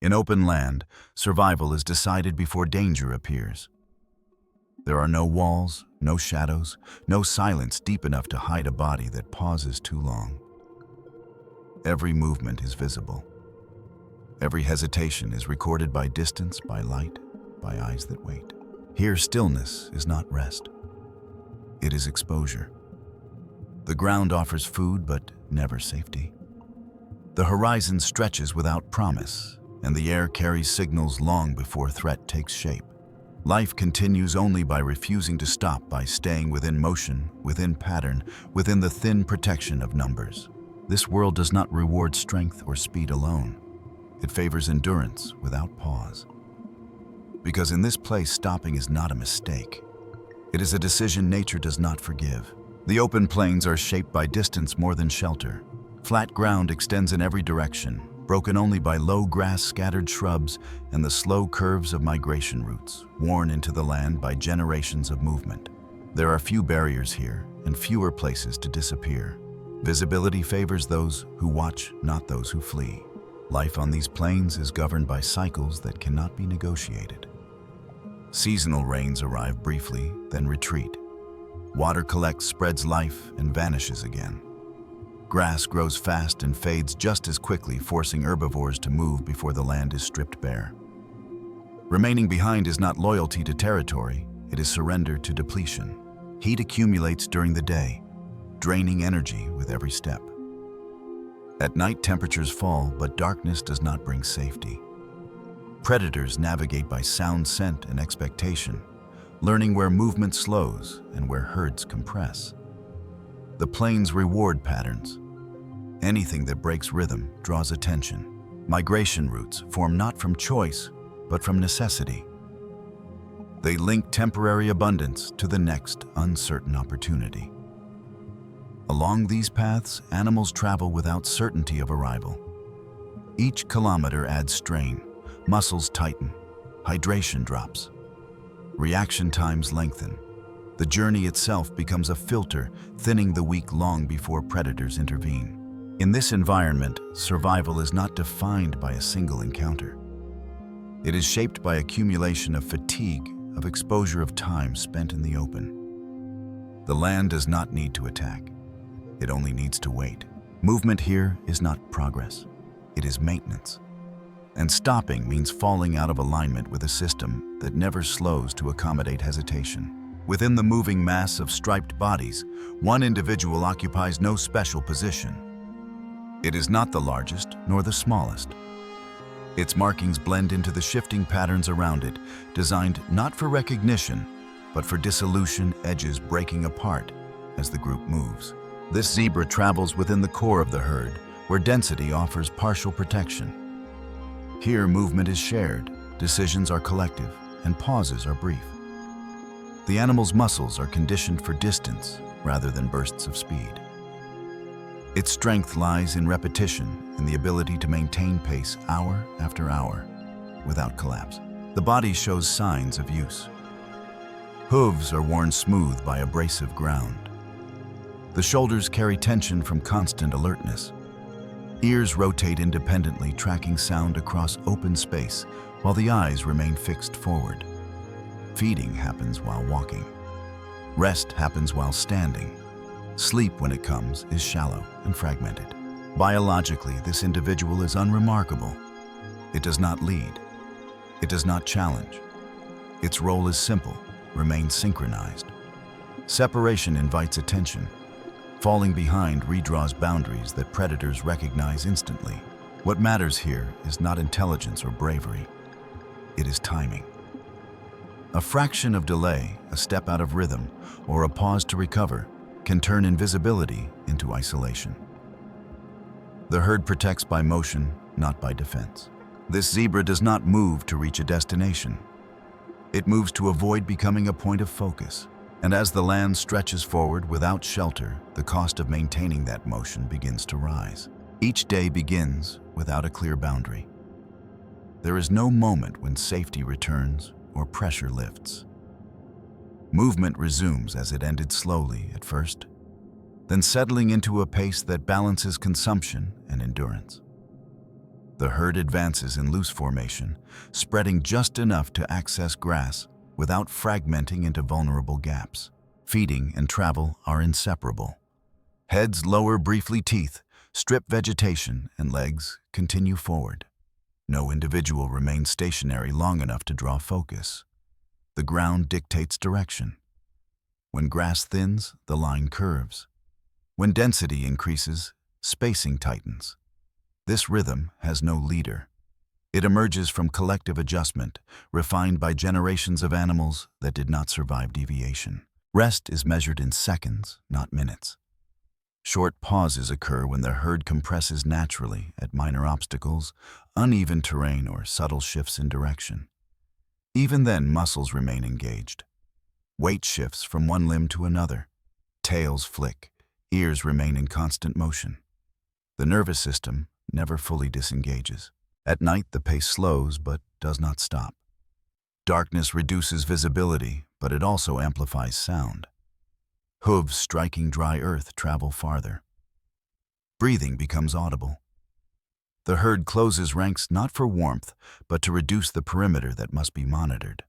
In open land, survival is decided before danger appears. There are no walls, no shadows, no silence deep enough to hide a body that pauses too long. Every movement is visible. Every hesitation is recorded by distance, by light, by eyes that wait. Here, stillness is not rest. It is exposure. The ground offers food, but never safety. The horizon stretches without promise, and the air carries signals long before threat takes shape. Life continues only by refusing to stop, by staying within motion, within pattern, within the thin protection of numbers. This world does not reward strength or speed alone. It favors endurance without pause. Because in this place, stopping is not a mistake. It is a decision nature does not forgive. The open plains are shaped by distance more than shelter. Flat ground extends in every direction, broken only by low grass, scattered shrubs, and the slow curves of migration routes, worn into the land by generations of movement. There are few barriers here, and fewer places to disappear. Visibility favors those who watch, not those who flee. Life on these plains is governed by cycles that cannot be negotiated. Seasonal rains arrive briefly, then retreat. Water collects, spreads life, and vanishes again. Grass grows fast and fades just as quickly, forcing herbivores to move before the land is stripped bare. Remaining behind is not loyalty to territory, it is surrender to depletion. Heat accumulates during the day, draining energy with every step. At night, temperatures fall, but darkness does not bring safety. Predators navigate by sound, scent, and expectation, learning where movement slows and where herds compress. The plains reward patterns. Anything that breaks rhythm draws attention. Migration routes form not from choice, but from necessity. They link temporary abundance to the next uncertain opportunity. Along these paths, animals travel without certainty of arrival. Each kilometer adds strain, muscles tighten, hydration drops. Reaction times lengthen. The journey itself becomes a filter, thinning the weak long before predators intervene. In this environment, survival is not defined by a single encounter. It is shaped by accumulation of fatigue, of exposure, of time spent in the open. The land does not need to attack. It only needs to wait. Movement here is not progress. It is maintenance. And stopping means falling out of alignment with a system that never slows to accommodate hesitation. Within the moving mass of striped bodies, one individual occupies no special position. It is not the largest nor the smallest. Its markings blend into the shifting patterns around it, designed not for recognition, but for dissolution, edges breaking apart as the group moves. This zebra travels within the core of the herd, where density offers partial protection. Here, movement is shared, decisions are collective, and pauses are brief. The animal's muscles are conditioned for distance rather than bursts of speed. Its strength lies in repetition, in the ability to maintain pace hour after hour without collapse. The body shows signs of use. Hooves are worn smooth by abrasive ground. The shoulders carry tension from constant alertness. Ears rotate independently, tracking sound across open space, while the eyes remain fixed forward. Feeding happens while walking. Rest happens while standing. Sleep, when it comes, is shallow and fragmented. Biologically, this individual is unremarkable. It does not lead. It does not challenge. Its role is simple: remain synchronized. Separation invites attention. Falling behind redraws boundaries that predators recognize instantly. What matters here is not intelligence or bravery. It is timing. A fraction of delay, a step out of rhythm, or a pause to recover can turn invisibility into isolation. The herd protects by motion, not by defense. This zebra does not move to reach a destination. It moves to avoid becoming a point of focus. And as the land stretches forward without shelter, the cost of maintaining that motion begins to rise. Each day begins without a clear boundary. There is no moment when safety returns or pressure lifts. Movement resumes as it ended slowly at first, then settling into a pace that balances consumption and endurance. The herd advances in loose formation, spreading just enough to access grass without fragmenting into vulnerable gaps. Feeding and travel are inseparable. Heads lower briefly, teeth strip vegetation, and legs continue forward. No individual remains stationary long enough to draw focus. The ground dictates direction. When grass thins, the line curves. When density increases, spacing tightens. This rhythm has no leader. It emerges from collective adjustment, refined by generations of animals that did not survive deviation. Rest is measured in seconds, not minutes. Short pauses occur when the herd compresses naturally at minor obstacles, uneven terrain, or subtle shifts in direction. Even then, muscles remain engaged. Weight shifts from one limb to another. Tails flick, ears remain in constant motion. The nervous system never fully disengages. At night, the pace slows but does not stop. Darkness reduces visibility, but it also amplifies sound. Hooves striking dry earth travel farther. Breathing becomes audible. The herd closes ranks not for warmth, but to reduce the perimeter that must be monitored.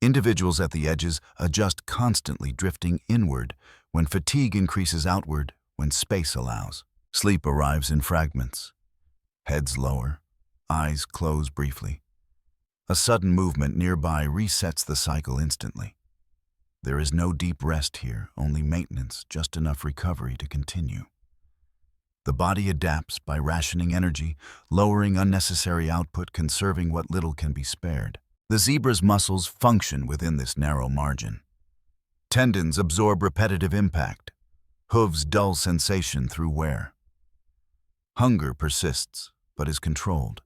Individuals at the edges adjust constantly, drifting inward when fatigue increases outward when space allows. Sleep arrives in fragments. Heads lower, eyes close briefly. A sudden movement nearby resets the cycle instantly. There is no deep rest here, only maintenance, just enough recovery to continue. The body adapts by rationing energy, lowering unnecessary output, conserving what little can be spared. The zebra's muscles function within this narrow margin. Tendons absorb repetitive impact. Hooves dull sensation through wear. Hunger persists, but is controlled.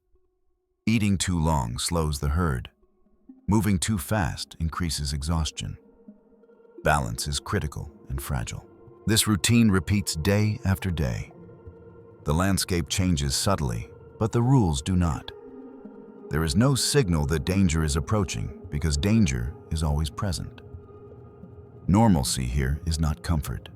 Eating too long slows the herd. Moving too fast increases exhaustion. Balance is critical and fragile. This routine repeats day after day. The landscape changes subtly, but the rules do not. There is no signal that danger is approaching because danger is always present. Normalcy here is not comfort.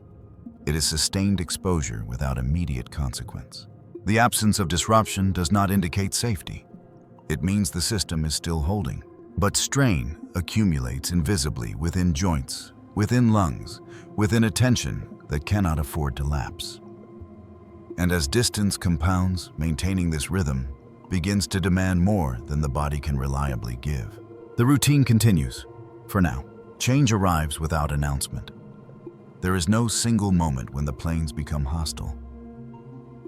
It is sustained exposure without immediate consequence. The absence of disruption does not indicate safety. It means the system is still holding. But strain accumulates invisibly within joints, within lungs, within attention that cannot afford to lapse. And as distance compounds, maintaining this rhythm begins to demand more than the body can reliably give. The routine continues, for now. Change arrives without announcement. There is no single moment when the plains become hostile.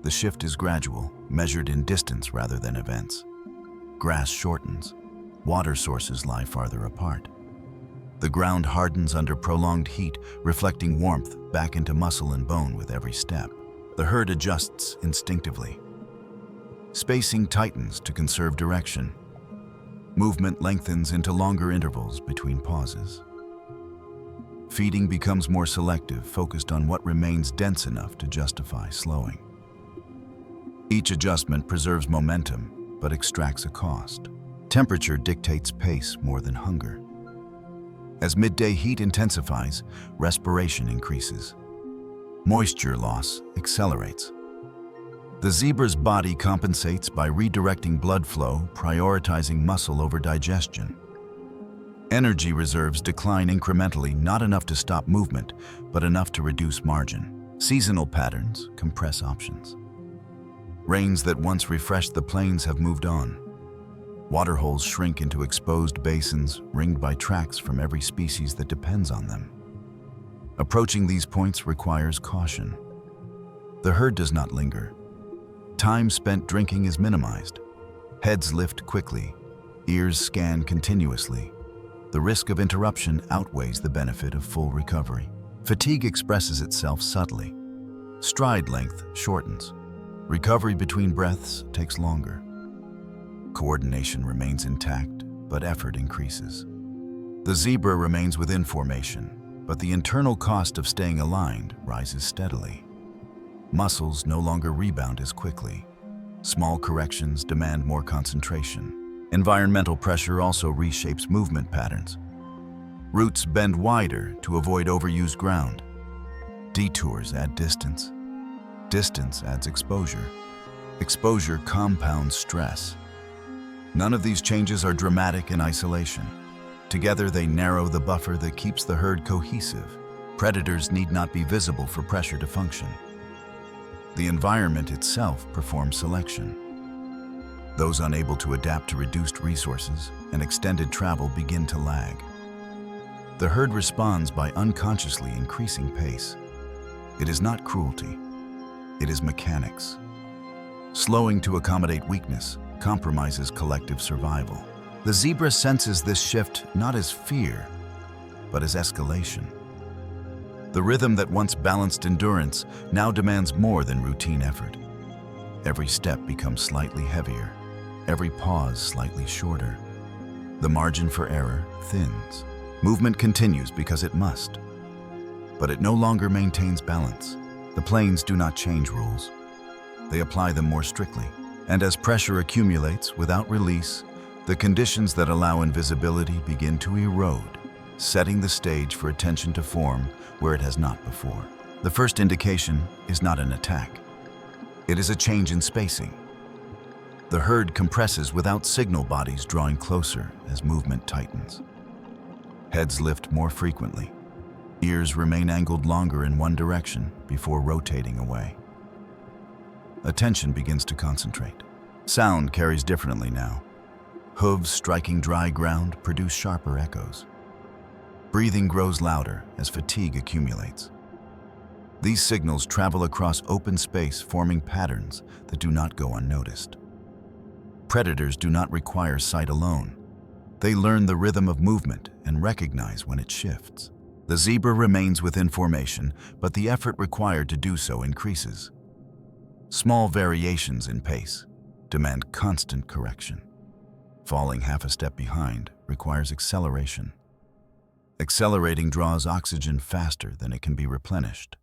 The shift is gradual, measured in distance rather than events. Grass shortens. Water sources lie farther apart. The ground hardens under prolonged heat, reflecting warmth back into muscle and bone with every step. The herd adjusts instinctively. Spacing tightens to conserve direction. Movement lengthens into longer intervals between pauses. Feeding becomes more selective, focused on what remains dense enough to justify slowing. Each adjustment preserves momentum, but extracts a cost. Temperature dictates pace more than hunger. As midday heat intensifies, respiration increases. Moisture loss accelerates. The zebra's body compensates by redirecting blood flow, prioritizing muscle over digestion. Energy reserves decline incrementally, not enough to stop movement, but enough to reduce margin. Seasonal patterns compress options. Rains that once refreshed the plains have moved on. Waterholes shrink into exposed basins, ringed by tracks from every species that depends on them. Approaching these points requires caution. The herd does not linger. Time spent drinking is minimized. Heads lift quickly, ears scan continuously. The risk of interruption outweighs the benefit of full recovery. Fatigue expresses itself subtly. Stride length shortens. Recovery between breaths takes longer. Coordination remains intact, but effort increases. The zebra remains within formation, but the internal cost of staying aligned rises steadily. Muscles no longer rebound as quickly. Small corrections demand more concentration. Environmental pressure also reshapes movement patterns. Roots bend wider to avoid overused ground. Detours add distance. Distance adds exposure. Exposure compounds stress. None of these changes are dramatic in isolation. Together, they narrow the buffer that keeps the herd cohesive. Predators need not be visible for pressure to function. The environment itself performs selection. Those unable to adapt to reduced resources and extended travel begin to lag. The herd responds by unconsciously increasing pace. It is not cruelty. It is mechanics. Slowing to accommodate weakness compromises collective survival. The zebra senses this shift not as fear, but as escalation. The rhythm that once balanced endurance now demands more than routine effort. Every step becomes slightly heavier, every pause slightly shorter. The margin for error thins. Movement continues because it must, but it no longer maintains balance. The plains do not change rules. They apply them more strictly. And as pressure accumulates without release, the conditions that allow invisibility begin to erode, setting the stage for attention to form where it has not before. The first indication is not an attack. It is a change in spacing. The herd compresses without signal bodies drawing closer as movement tightens. Heads lift more frequently. Ears remain angled longer in one direction before rotating away. Attention begins to concentrate. Sound carries differently now. Hooves striking dry ground produce sharper echoes. Breathing grows louder as fatigue accumulates. These signals travel across open space, forming patterns that do not go unnoticed. Predators do not require sight alone. They learn the rhythm of movement and recognize when it shifts. The zebra remains within formation, but the effort required to do so increases. Small variations in pace demand constant correction. Falling half a step behind requires acceleration. Accelerating draws oxygen faster than it can be replenished.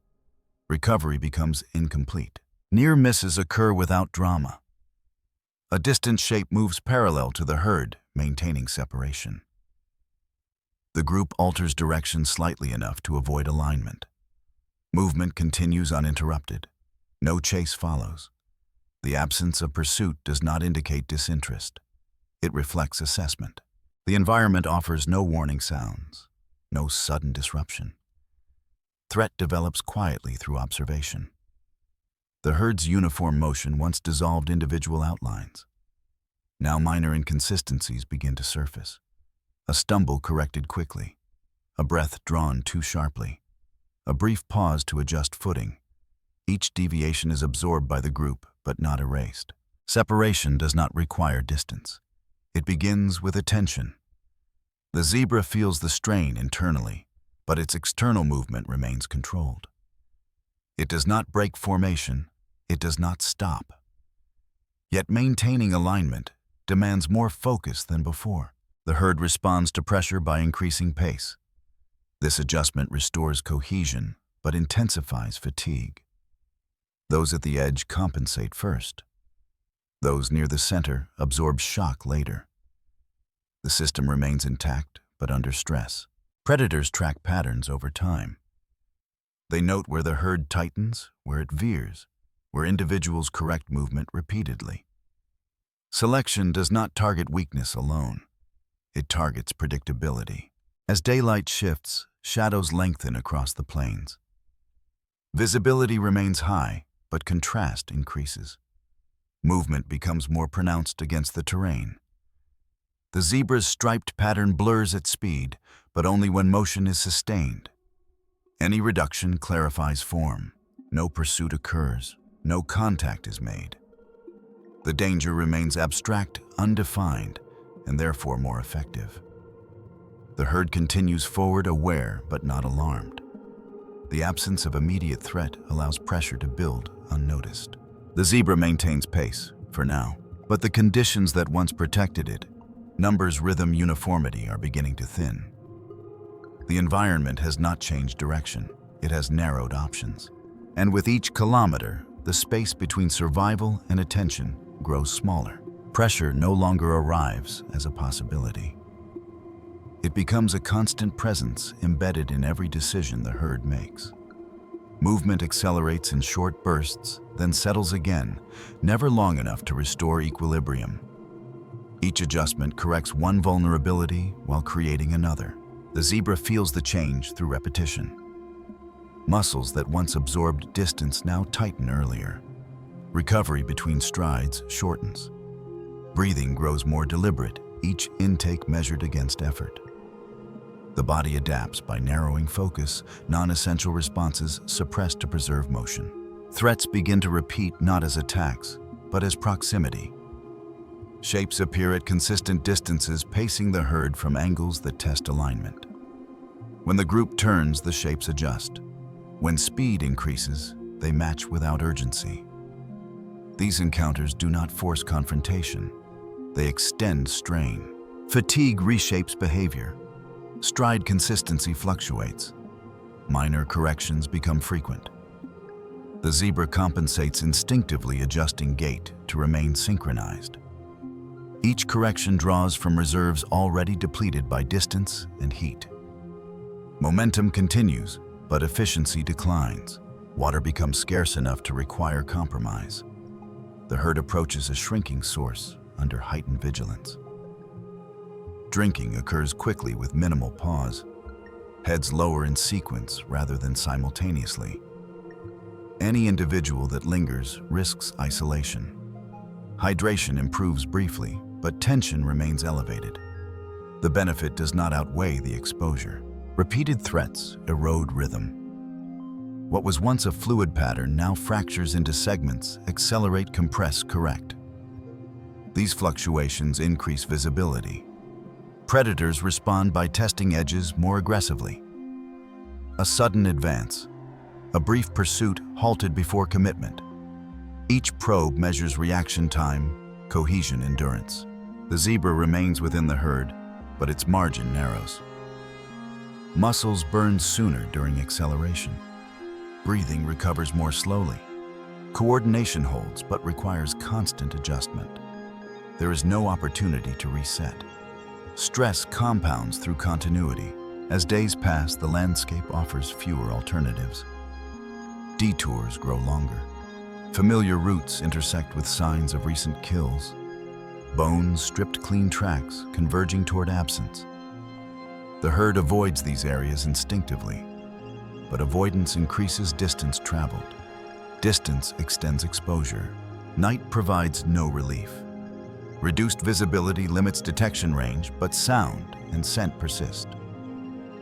Recovery becomes incomplete. Near misses occur without drama. A distant shape moves parallel to the herd, maintaining separation. The group alters direction slightly enough to avoid alignment. Movement continues uninterrupted. No chase follows. The absence of pursuit does not indicate disinterest. It reflects assessment. The environment offers no warning sounds, no sudden disruption. Threat develops quietly through observation. The herd's uniform motion once dissolved individual outlines. Now minor inconsistencies begin to surface. A stumble corrected quickly, a breath drawn too sharply, a brief pause to adjust footing. Each deviation is absorbed by the group, but not erased. Separation does not require distance. It begins with attention. The zebra feels the strain internally, but its external movement remains controlled. It does not break formation. It does not stop. Yet maintaining alignment demands more focus than before. The herd responds to pressure by increasing pace. This adjustment restores cohesion, but intensifies fatigue. Those at the edge compensate first. Those near the center absorb shock later. The system remains intact, but under stress. Predators track patterns over time. They note where the herd tightens, where it veers, where individuals correct movement repeatedly. Selection does not target weakness alone. It targets predictability. As daylight shifts, shadows lengthen across the plains. Visibility remains high, but contrast increases. Movement becomes more pronounced against the terrain. The zebra's striped pattern blurs at speed, but only when motion is sustained. Any reduction clarifies form. No pursuit occurs. No contact is made. The danger remains abstract, undefined, and therefore more effective. The herd continues forward aware but not alarmed. The absence of immediate threat allows pressure to build unnoticed. The zebra maintains pace, for now, but the conditions that once protected it, numbers, rhythm, uniformity, are beginning to thin. The environment has not changed direction. It has narrowed options. And with each kilometer, the space between survival and attention grows smaller. Pressure no longer arrives as a possibility. It becomes a constant presence embedded in every decision the herd makes. Movement accelerates in short bursts, then settles again, never long enough to restore equilibrium. Each adjustment corrects one vulnerability while creating another. The zebra feels the change through repetition. Muscles that once absorbed distance now tighten earlier. Recovery between strides shortens. Breathing grows more deliberate, each intake measured against effort. The body adapts by narrowing focus, non-essential responses suppressed to preserve motion. Threats begin to repeat not as attacks, but as proximity. Shapes appear at consistent distances, pacing the herd from angles that test alignment. When the group turns, the shapes adjust. When speed increases, they match without urgency. These encounters do not force confrontation. They extend strain. Fatigue reshapes behavior. Stride consistency fluctuates. Minor corrections become frequent. The zebra compensates instinctively, adjusting gait to remain synchronized. Each correction draws from reserves already depleted by distance and heat. Momentum continues, but efficiency declines. Water becomes scarce enough to require compromise. The herd approaches a shrinking source under heightened vigilance. Drinking occurs quickly with minimal pause. Heads lower in sequence rather than simultaneously. Any individual that lingers risks isolation. Hydration improves briefly, but tension remains elevated. The benefit does not outweigh the exposure. Repeated threats erode rhythm. What was once a fluid pattern now fractures into segments, accelerate, compress, correct. These fluctuations increase visibility. Predators respond by testing edges more aggressively. A sudden advance. A brief pursuit halted before commitment. Each probe measures reaction time, cohesion, endurance. The zebra remains within the herd, but its margin narrows. Muscles burn sooner during acceleration. Breathing recovers more slowly. Coordination holds but requires constant adjustment. There is no opportunity to reset. Stress compounds through continuity. As days pass, the landscape offers fewer alternatives. Detours grow longer. Familiar routes intersect with signs of recent kills. Bones stripped clean tracks, converging toward absence. The herd avoids these areas instinctively, but avoidance increases distance traveled. Distance extends exposure. Night provides no relief. Reduced visibility limits detection range, but sound and scent persist.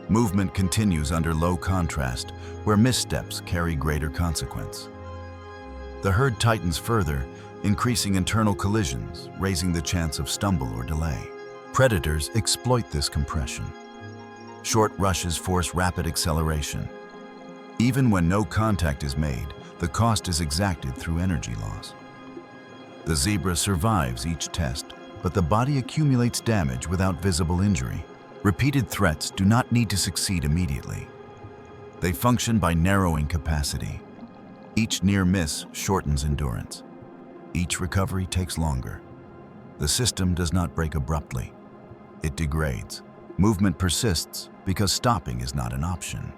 Movement continues under low contrast, where missteps carry greater consequence. The herd tightens further, increasing internal collisions, raising the chance of stumble or delay. Predators exploit this compression. Short rushes force rapid acceleration. Even when no contact is made, the cost is exacted through energy loss. The zebra survives each test, but the body accumulates damage without visible injury. Repeated threats do not need to succeed immediately. They function by narrowing capacity. Each near miss shortens endurance. Each recovery takes longer. The system does not break abruptly. It degrades. Movement persists because stopping is not an option.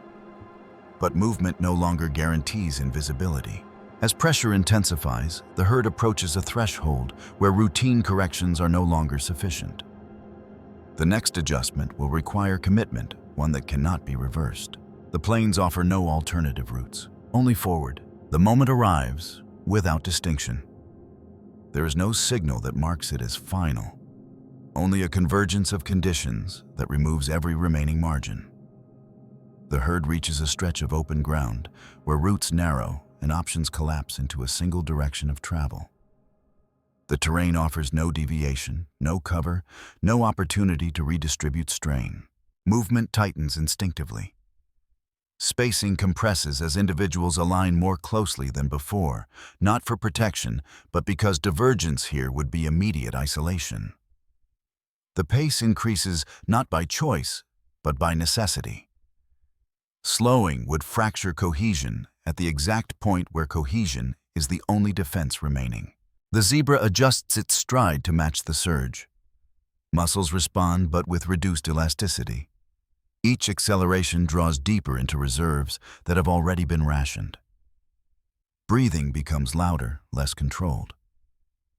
But movement no longer guarantees invisibility. As pressure intensifies, the herd approaches a threshold where routine corrections are no longer sufficient. The next adjustment will require commitment, one that cannot be reversed. The plains offer no alternative routes, only forward. The moment arrives without distinction. There is no signal that marks it as final, only a convergence of conditions that removes every remaining margin. The herd reaches a stretch of open ground where routes narrow and options collapse into a single direction of travel. The terrain offers no deviation, no cover, no opportunity to redistribute strain. Movement tightens instinctively. Spacing compresses as individuals align more closely than before, not for protection, but because divergence here would be immediate isolation. The pace increases not by choice, but by necessity. Slowing would fracture cohesion at the exact point where cohesion is the only defense remaining. The zebra adjusts its stride to match the surge. Muscles respond, but with reduced elasticity. Each acceleration draws deeper into reserves that have already been rationed. Breathing becomes louder, less controlled.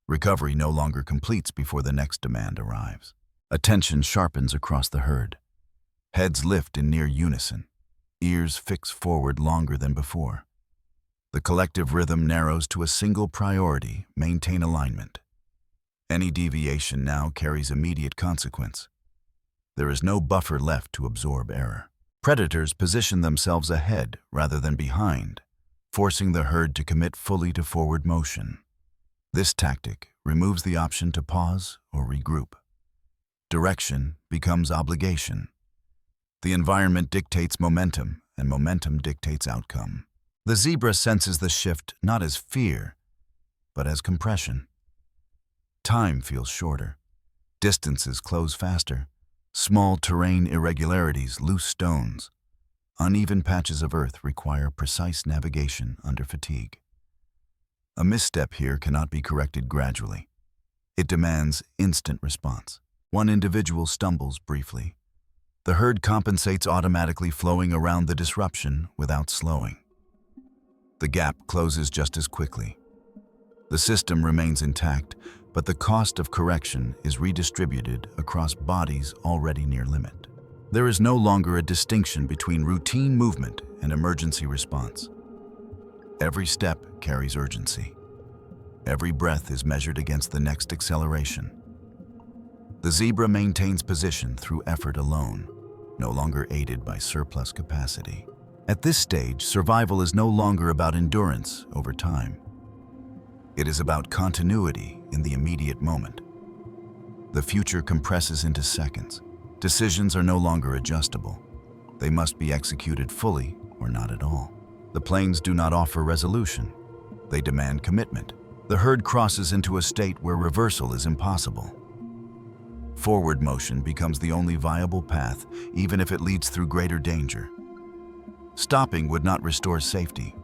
Recovery no longer completes before the next demand arrives. Attention sharpens across the herd. Heads lift in near unison. Ears fix forward longer than before. The collective rhythm narrows to a single priority: maintain alignment. Any deviation now carries immediate consequence. There is no buffer left to absorb error. Predators position themselves ahead rather than behind, forcing the herd to commit fully to forward motion. This tactic removes the option to pause or regroup. Direction becomes obligation. The environment dictates momentum, and momentum dictates outcome. The zebra senses the shift not as fear, but as compression. Time feels shorter. Distances close faster. Small terrain irregularities, loose stones, uneven patches of earth require precise navigation under fatigue. A misstep here cannot be corrected gradually. It demands instant response. One individual stumbles briefly. The herd compensates automatically, flowing around the disruption without slowing. The gap closes just as quickly. The system remains intact, but the cost of correction is redistributed across bodies already near limit. There is no longer a distinction between routine movement and emergency response. Every step carries urgency. Every breath is measured against the next acceleration. The zebra maintains position through effort alone, no longer aided by surplus capacity. At this stage, survival is no longer about endurance over time. It is about continuity in the immediate moment. The future compresses into seconds. Decisions are no longer adjustable. They must be executed fully or not at all. The plains do not offer resolution. They demand commitment. The herd crosses into a state where reversal is impossible. Forward motion becomes the only viable path, even if it leads through greater danger. Stopping would not restore safety.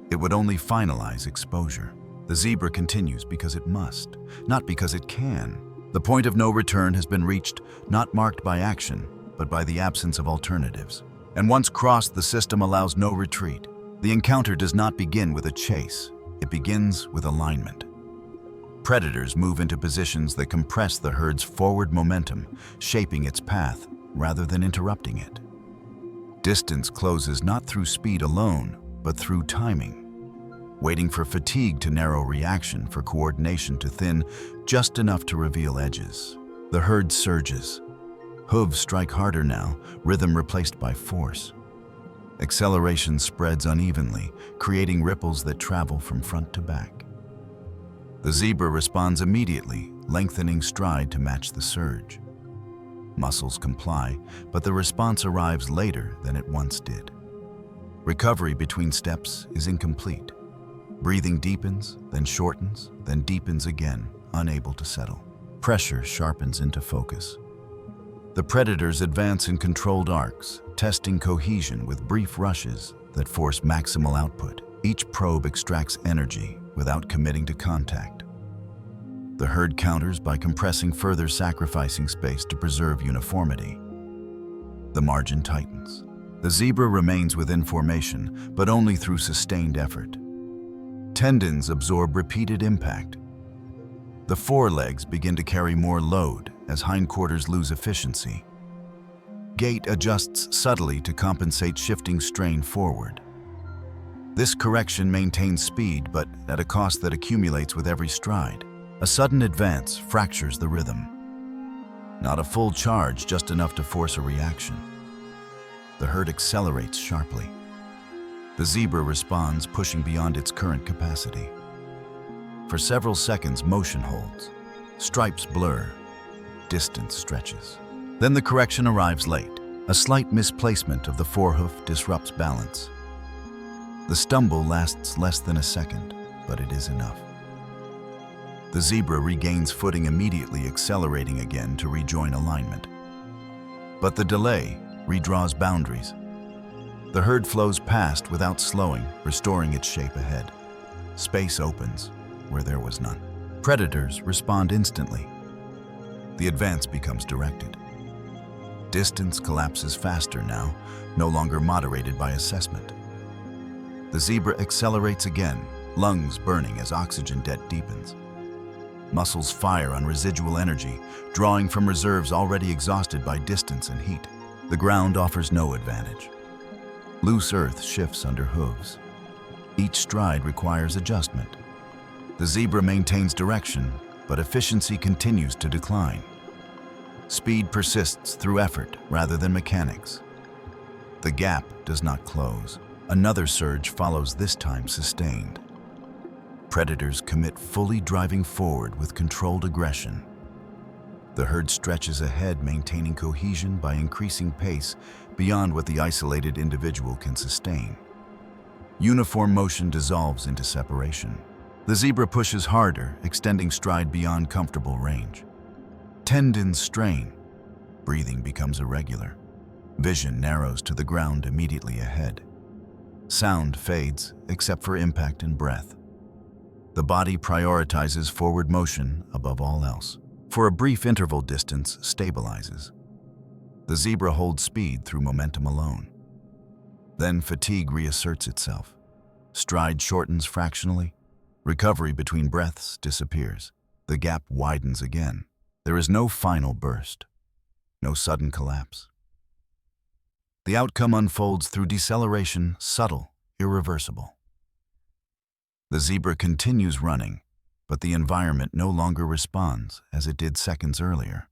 It would only finalize exposure. The zebra continues because it must, not because it can. The point of no return has been reached, not marked by action, but by the absence of alternatives. And once crossed, the system allows no retreat. The encounter does not begin with a chase. It begins with alignment. Predators move into positions that compress the herd's forward momentum, shaping its path rather than interrupting it. Distance closes not through speed alone, but through timing. Waiting for fatigue to narrow reaction, for coordination to thin, just enough to reveal edges. The herd surges. Hooves strike harder now, rhythm replaced by force. Acceleration spreads unevenly, creating ripples that travel from front to back. The zebra responds immediately, lengthening stride to match the surge. Muscles comply, but the response arrives later than it once did. Recovery between steps is incomplete. Breathing deepens, then shortens, then deepens again, unable to settle. Pressure sharpens into focus. The predators advance in controlled arcs, testing cohesion with brief rushes that force maximal output. Each probe extracts energy without committing to contact. The herd counters by compressing further, sacrificing space to preserve uniformity. The margin tightens. The zebra remains within formation, but only through sustained effort. Tendons absorb repeated impact. The forelegs begin to carry more load as hindquarters lose efficiency. Gait adjusts subtly to compensate shifting strain forward. This correction maintains speed, but at a cost that accumulates with every stride. A sudden advance fractures the rhythm. Not a full charge, just enough to force a reaction. The herd accelerates sharply. The zebra responds, pushing beyond its current capacity. For several seconds, motion holds. Stripes blur. Distance stretches. Then the correction arrives late. A slight misplacement of the forehoof disrupts balance. The stumble lasts less than a second, but it is enough. The zebra regains footing immediately, accelerating again to rejoin alignment. But the delay redraws boundaries. The herd flows past without slowing, restoring its shape ahead. Space opens where there was none. Predators respond instantly. The advance becomes directed. Distance collapses faster now, no longer moderated by assessment. The zebra accelerates again, lungs burning as oxygen debt deepens. Muscles fire on residual energy, drawing from reserves already exhausted by distance and heat. The ground offers no advantage. Loose earth shifts under hooves. Each stride requires adjustment. The zebra maintains direction, but efficiency continues to decline. Speed persists through effort rather than mechanics. The gap does not close. Another surge follows, this time sustained. Predators commit, fully driving forward with controlled aggression. The herd stretches ahead, maintaining cohesion by increasing pace beyond what the isolated individual can sustain. Uniform motion dissolves into separation. The zebra pushes harder, extending stride beyond comfortable range. Tendons strain. Breathing becomes irregular. Vision narrows to the ground immediately ahead. Sound fades, except for impact and breath. The body prioritizes forward motion above all else. For a brief interval, distance stabilizes. The zebra holds speed through momentum alone. Then fatigue reasserts itself. Stride shortens fractionally. Recovery between breaths disappears. The gap widens again. There is no final burst, no sudden collapse. The outcome unfolds through deceleration, subtle, irreversible. The zebra continues running, but the environment no longer responds as it did seconds earlier.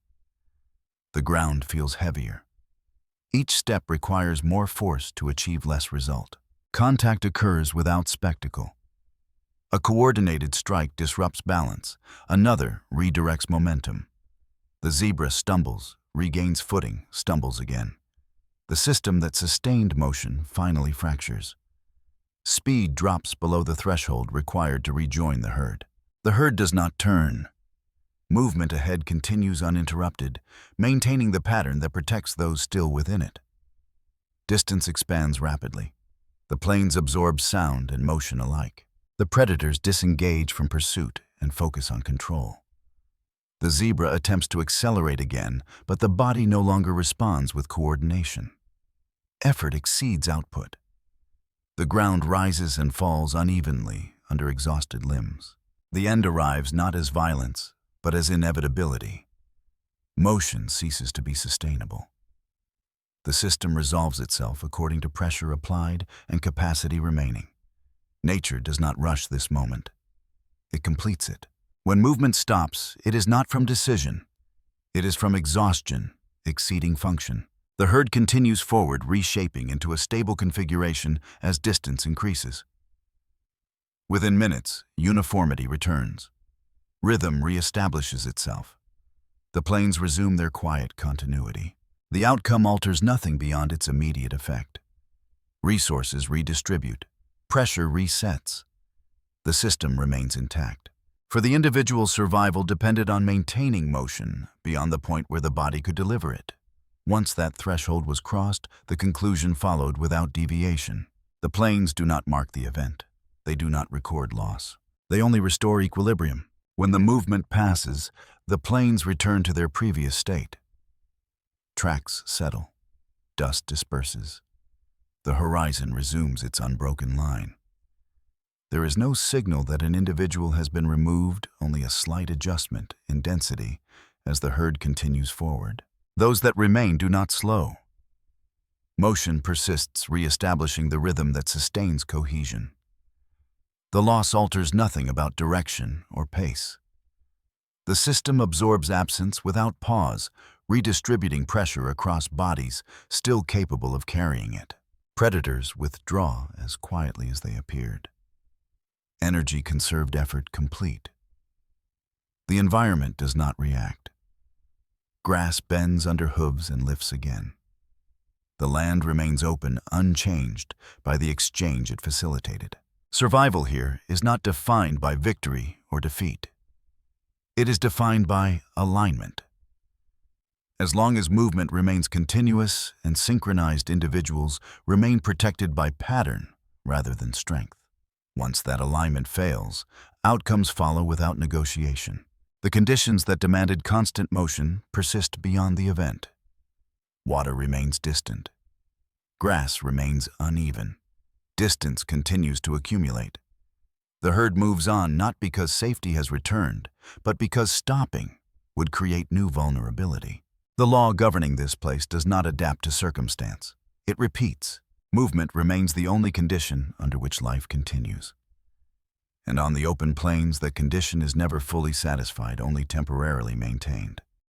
The ground feels heavier. Each step requires more force to achieve less result. Contact occurs without spectacle. A coordinated strike disrupts balance. Another redirects momentum. The zebra stumbles, regains footing, stumbles again. The system that sustained motion finally fractures. Speed drops below the threshold required to rejoin the herd. The herd does not turn. Movement ahead continues uninterrupted, maintaining the pattern that protects those still within it. Distance expands rapidly. The plains absorb sound and motion alike. The predators disengage from pursuit and focus on control. The zebra attempts to accelerate again, but the body no longer responds with coordination. Effort exceeds output. The ground rises and falls unevenly under exhausted limbs. The end arrives not as violence, but as inevitability. Motion ceases to be sustainable. The system resolves itself according to pressure applied and capacity remaining. Nature does not rush this moment. It completes it. When movement stops, it is not from decision. It is from exhaustion, exceeding function. The herd continues forward, reshaping into a stable configuration as distance increases. Within minutes, uniformity returns. Rhythm reestablishes itself. The plains resume their quiet continuity. The outcome alters nothing beyond its immediate effect. Resources redistribute. Pressure resets. The system remains intact. For the individual's survival depended on maintaining motion beyond the point where the body could deliver it. Once that threshold was crossed, the conclusion followed without deviation. The plains do not mark the event. They do not record loss. They only restore equilibrium. When the movement passes, the plains return to their previous state. Tracks settle. Dust disperses. The horizon resumes its unbroken line. There is no signal that an individual has been removed, only a slight adjustment in density as the herd continues forward. Those that remain do not slow. Motion persists, reestablishing the rhythm that sustains cohesion. The loss alters nothing about direction or pace. The system absorbs absence without pause, redistributing pressure across bodies still capable of carrying it. Predators withdraw as quietly as they appeared. Energy conserved, effort complete. The environment does not react. Grass bends under hooves and lifts again. The land remains open, unchanged by the exchange it facilitated. Survival here is not defined by victory or defeat. It is defined by alignment. As long as movement remains continuous and synchronized, individuals remain protected by pattern rather than strength. Once that alignment fails, outcomes follow without negotiation. The conditions that demanded constant motion persist beyond the event. Water remains distant. Grass remains uneven. Distance continues to accumulate. The herd moves on not because safety has returned, but because stopping would create new vulnerability. The law governing this place does not adapt to circumstance. It repeats. Movement remains the only condition under which life continues. And on the open plains, the condition is never fully satisfied, only temporarily maintained.